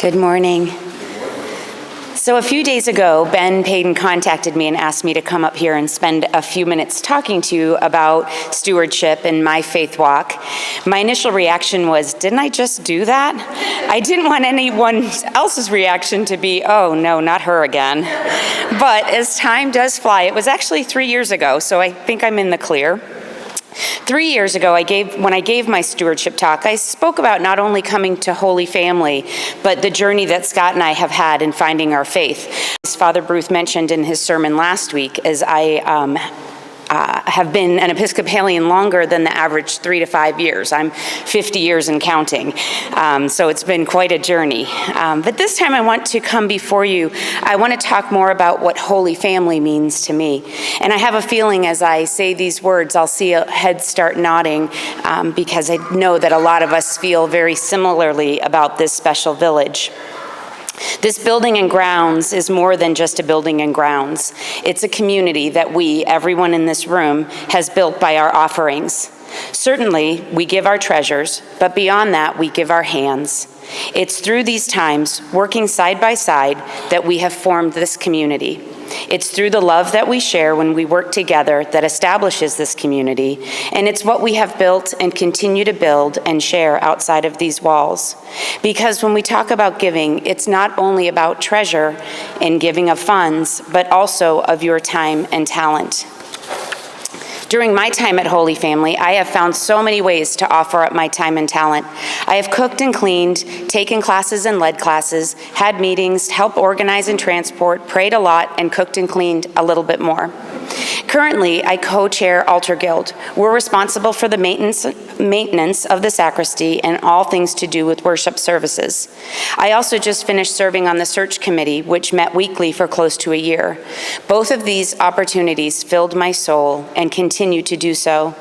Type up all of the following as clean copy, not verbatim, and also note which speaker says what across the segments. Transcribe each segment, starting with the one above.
Speaker 1: Good morning. So a few days ago, Ben Payton contacted me and asked me to come up here and spend a few minutes talking to you about stewardship and my faith walk. My initial reaction was, didn't I just do that? I didn't want anyone else's reaction to be, oh no, not her again. But as time does fly, it was actually 3 years ago, so I think I'm in the clear. 3 years ago, when I gave my stewardship talk, I spoke about not only coming to Holy Family, but the journey that Scott and I have had in finding our faith. As Father Bruce mentioned in his sermon last week, as I have been an Episcopalian longer than the average 3 to 5 years. I'm 50 years and counting, so it's been quite a journey. But this time I want to come before you. I want to talk more about what Holy Family means to me. And I have a feeling as I say these words, I'll see a head start nodding because I know that a lot of us feel very similarly about this special village. This building and grounds is more than just a building and grounds. It's a community that we, everyone in this room, has built by our offerings. Certainly, we give our treasures, but beyond that, we give our hands. It's through these times, working side by side, that we have formed this community. It's through the love that we share when we work together that establishes this community, and it's what we have built and continue to build and share outside of these walls. Because when we talk about giving, it's not only about treasure and giving of funds, but also of your time and talent. During my time at Holy Family, I have found so many ways to offer up my time and talent. I have cooked and cleaned, taken classes and led classes, had meetings, helped organize and transport, prayed a lot, and cooked and cleaned a little bit more. Currently, I co-chair Altar Guild. We're responsible for the maintenance of the sacristy and all things to do with worship services. I also just finished serving on the search committee, which met weekly for close to a year. Both of these opportunities filled my soul and continue to do so.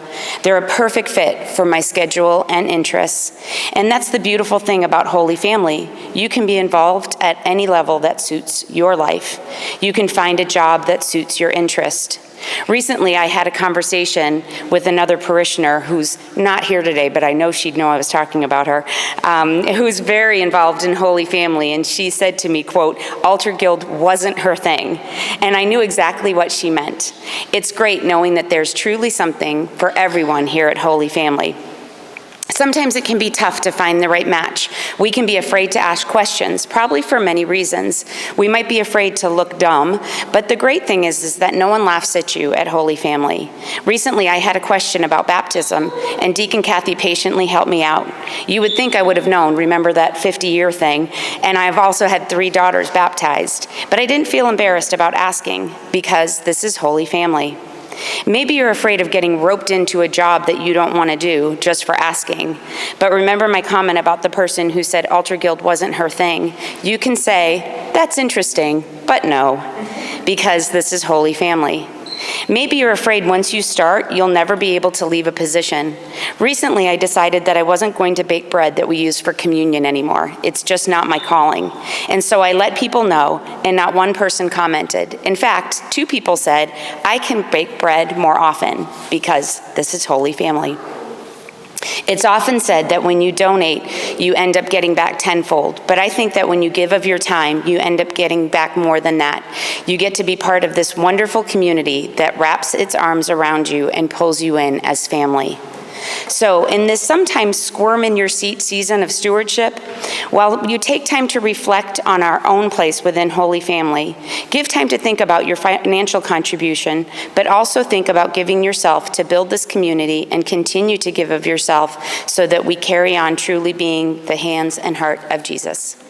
Speaker 1: They're a perfect fit for my schedule and interests. And that's the beautiful thing about Holy Family. You can be involved at any level that suits your life. You can find a job that suits your interest. Recently, I had a conversation with another parishioner who's not here today, but I know she'd know I was talking about her, who's very involved in Holy Family, and she said to me, quote, Altar Guild wasn't her thing, and I knew exactly what she meant. It's great knowing that there's truly something for everyone here at Holy Family. Sometimes it can be tough to find the right match. We can be afraid to ask questions, probably for many reasons. We might be afraid to look dumb, but the great thing is that no one laughs at you at Holy Family. Recently, I had a question about baptism, and Deacon Kathy patiently helped me out. You would think I would have known, remember that 50-year thing, and I've also had 3 daughters baptized, but I didn't feel embarrassed about asking because this is Holy Family. Maybe you're afraid of getting roped into a job that you don't want to do just for asking. But remember my comment about the person who said Altar Guild wasn't her thing. You can say, that's interesting, but no, because this is Holy Family. Maybe you're afraid once you start, you'll never be able to leave a position. Recently, I decided that I wasn't going to bake bread that we use for communion anymore. It's just not my calling. And so I let people know, and not one person commented. In fact, 2 people said, I can bake bread more often because this is Holy Family. It's often said that when you donate, you end up getting back tenfold. But I think that when you give of your time, you end up getting back more than that. You get to be part of this wonderful community that wraps its arms around you and pulls you in as family. So in this sometimes squirm in your seat season of stewardship, while you take time to reflect on our own place within Holy Family, give time to think about your financial contribution, but also think about giving yourself to build this community and continue to give of yourself so that we carry on truly being the hands and heart of Jesus.